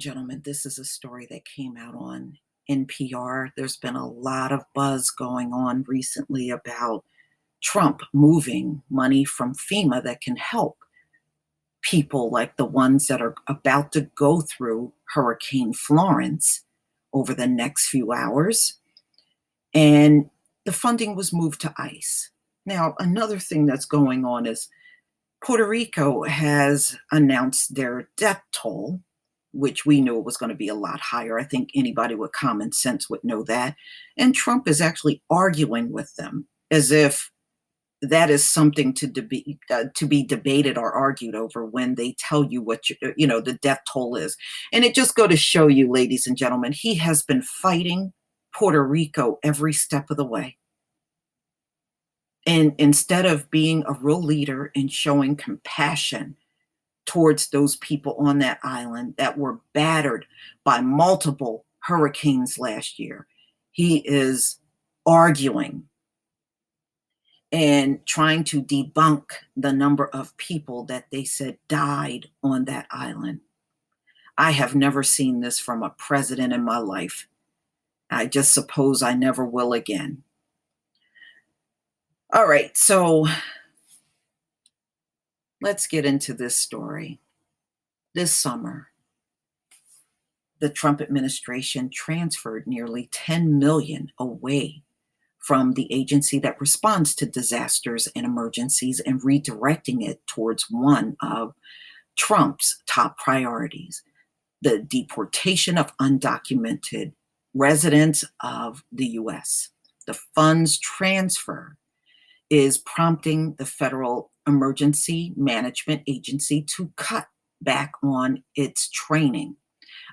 gentlemen, this is a story that came out on NPR. There's been a lot of buzz going on recently about Trump moving money from FEMA that can help people like the ones that are about to go through Hurricane Florence over the next few hours. And the funding was moved to ICE. Now, another thing that's going on is Puerto Rico has announced their death toll, which we knew it was going to be a lot higher. I think anybody with common sense would know that. And Trump is actually arguing with them as if that is something to be debated or argued over when they tell you what the death toll is. And it just go to show you, ladies and gentlemen, he has been fighting Puerto Rico every step of the way. And instead of being a real leader and showing compassion towards those people on that island that were battered by multiple hurricanes last year, he is arguing and trying to debunk the number of people that they said died on that island. I have never seen this from a president in my life. I just suppose I never will again. All right, so let's get into this story. This summer, the Trump administration transferred nearly $10 million away from the agency that responds to disasters and emergencies and redirecting it towards one of Trump's top priorities, the deportation of undocumented residents of the U.S. The funds transfer is prompting the Federal Emergency Management Agency to cut back on its training,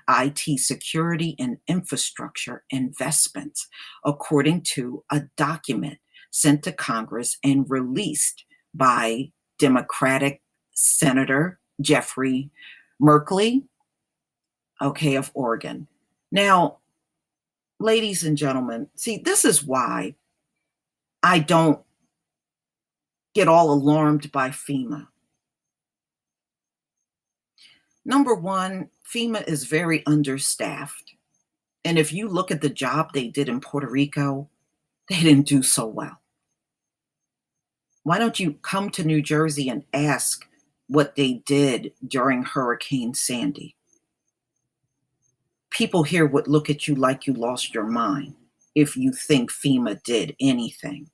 IT security, and infrastructure investments, according to a document sent to Congress and released by Democratic Senator Jeffrey Merkley, of Oregon. Now, ladies and gentlemen, see, this is why I don't get all alarmed by FEMA. Number one, FEMA is very understaffed. And if you look at the job they did in Puerto Rico, they didn't do so well. Why don't you come to New Jersey and ask what they did during Hurricane Sandy? People here would look at you like you lost your mind if you think FEMA did anything.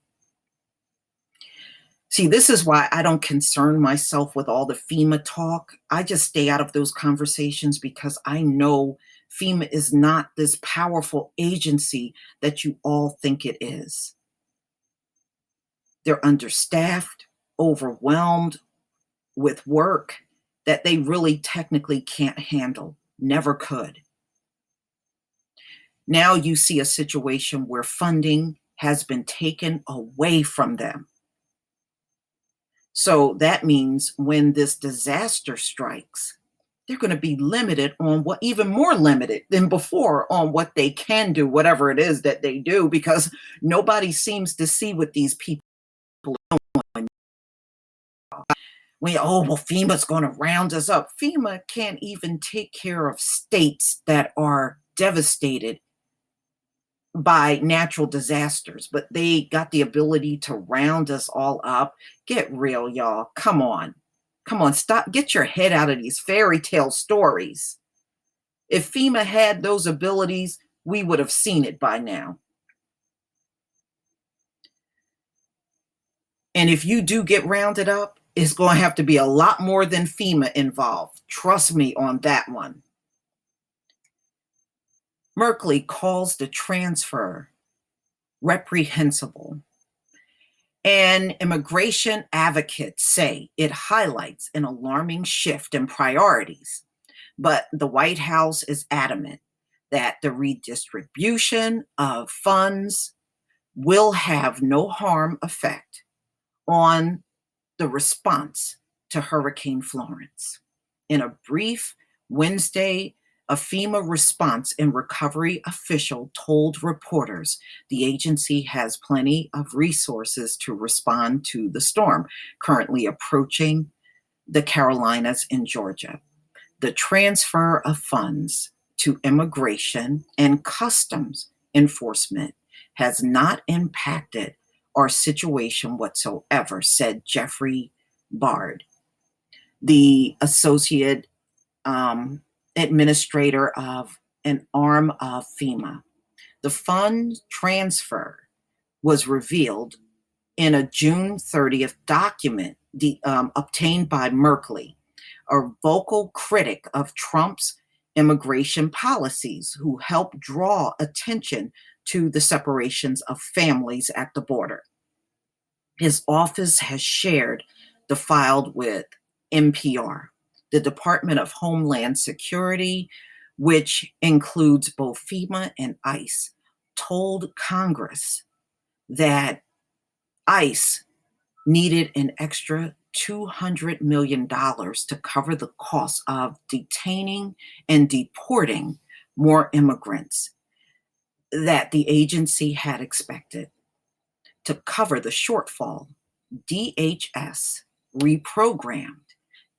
See, this is why I don't concern myself with all the FEMA talk. I just stay out of those conversations because I know FEMA is not this powerful agency that you all think it is. They're understaffed, overwhelmed with work that they really technically can't handle, never could. Now you see a situation where funding has been taken away from them. So that means when this disaster strikes, they're going to be limited on even more limited than before on what they can do, whatever it is that they do, because nobody seems to see what these people are doing. FEMA's going to round us up. FEMA can't even take care of states that are devastated by natural disasters, but they got the ability to round us all up. Get real, y'all. Come on, stop. Get your head out of these fairy tale stories. If FEMA had those abilities, we would have seen it by now. And if you do get rounded up, it's going to have to be a lot more than FEMA involved. Trust me on that one. Merkley calls the transfer reprehensible. And immigration advocates say it highlights an alarming shift in priorities. But the White House is adamant that the redistribution of funds will have no harm effect on the response to Hurricane Florence. In a brief Wednesday, a FEMA response and recovery official told reporters the agency has plenty of resources to respond to the storm currently approaching the Carolinas and Georgia. The transfer of funds to immigration and customs enforcement has not impacted our situation whatsoever, said Jeffrey Bard, the associate administrator of an arm of FEMA. The fund transfer was revealed in a June 30th document obtained by Merkley, a vocal critic of Trump's immigration policies, who helped draw attention to the separations of families at the border. His office has shared the file with NPR. The Department of Homeland Security, which includes both FEMA and ICE, told Congress that ICE needed an extra $200 million to cover the cost of detaining and deporting more immigrants that the agency had expected. To cover the shortfall, DHS reprogrammed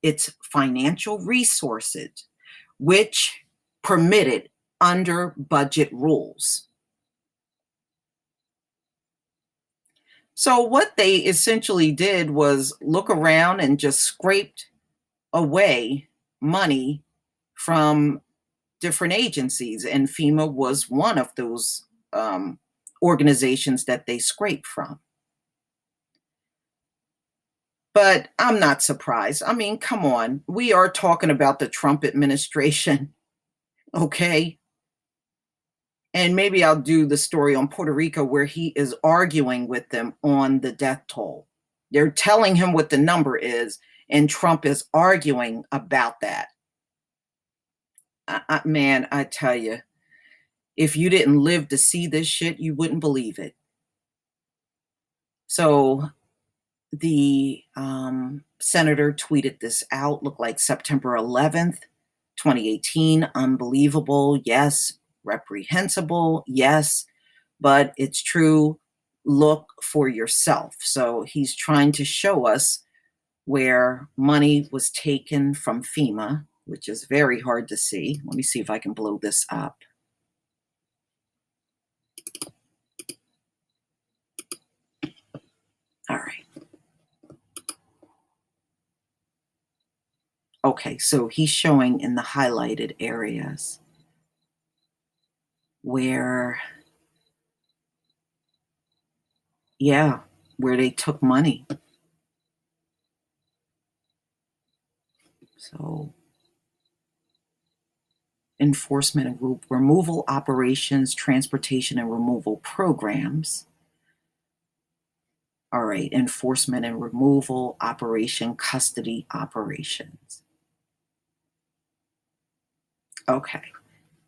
its financial resources, which permitted under budget rules. So what they essentially did was look around and just scraped away money from different agencies, and FEMA was one of those organizations that they scraped from. But I'm not surprised. I mean, come on. We are talking about the Trump administration, okay? And maybe I'll do the story on Puerto Rico where he is arguing with them on the death toll. They're telling him what the number is, and Trump is arguing about that. Man, I tell you, if you didn't live to see this shit, you wouldn't believe it. So the senator tweeted this out, looked like September 11th, 2018. Unbelievable, yes. Reprehensible, yes. But it's true. Look for yourself. So he's trying to show us where money was taken from FEMA, which is very hard to see. Let me see if I can blow this up. All right. Okay, so he's showing in the highlighted areas where, yeah, where they took money. So enforcement and group removal operations, transportation and removal programs. All right, enforcement and removal operation, custody operations. Okay.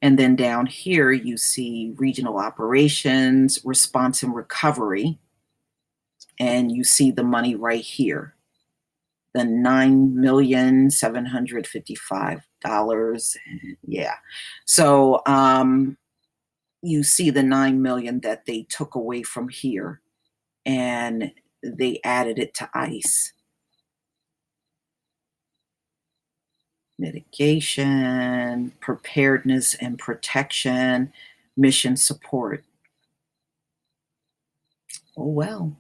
And then down here, you see regional operations, response and recovery. And you see the money right here, the $9,755,000. Yeah. So you see the $9 million that they took away from here, and they added it to ICE. Mitigation, preparedness and protection, mission support. Oh, well,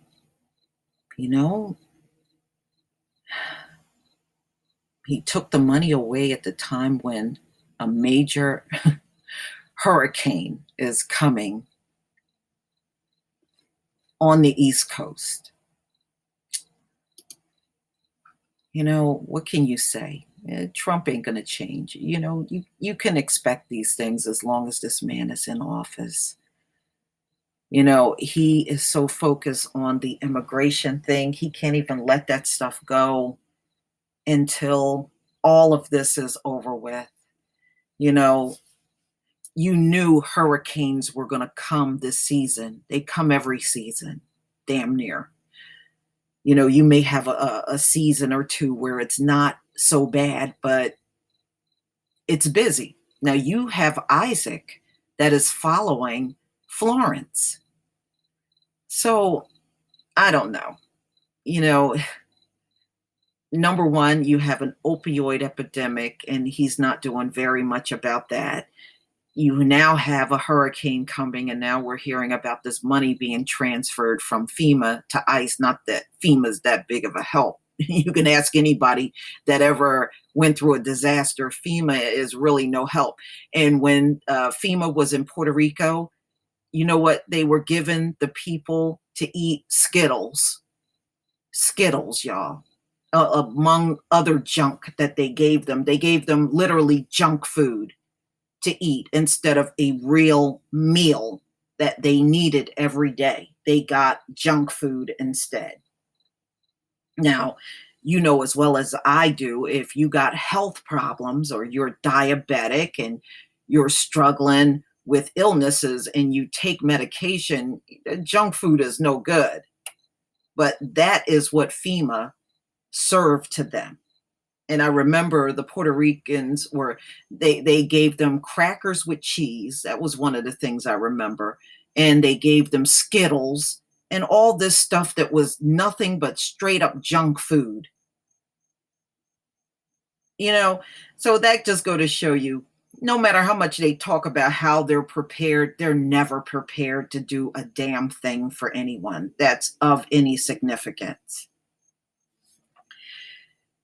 you know, he took the money away at the time when a major hurricane is coming on the East Coast. You know, what can you say? Trump ain't going to change. You know, you can expect these things as long as this man is in office. You know, he is so focused on the immigration thing, he can't even let that stuff go until all of this is over with. You know, you knew hurricanes were going to come this season. They come every season, damn near. You know, you may have a season or two where it's not so bad, but it's busy. Now you have Isaac that is following Florence. So I don't know. You know, Number one, you have an opioid epidemic, and he's not doing very much about that. You now have a hurricane coming, and now we're hearing about this money being transferred from FEMA to ICE. Not that FEMA's that big of a help. You can ask anybody that ever went through a disaster. FEMA is really no help. And when FEMA was in Puerto Rico, you know what they were giving the people to eat? Skittles. Skittles, y'all. Among other junk that they gave them. They gave them literally junk food to eat instead of a real meal that they needed every day. They got junk food instead. Now, you know as well as I do, if you got health problems or you're diabetic and you're struggling with illnesses and you take medication, junk food is no good. But that is what FEMA served to them. And I remember the Puerto Ricans were they gave them crackers with cheese. That was one of the things I remember. And they gave them Skittles and all this stuff that was nothing but straight up junk food. You know, so that just go to show you, no matter how much they talk about how they're prepared, they're never prepared to do a damn thing for anyone that's of any significance.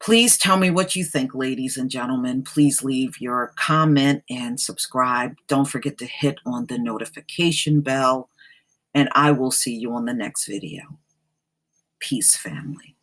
Please tell me what you think, ladies and gentlemen. Please leave your comment and subscribe. Don't forget to hit on the notification bell, and I will see you on the next video. Peace, family.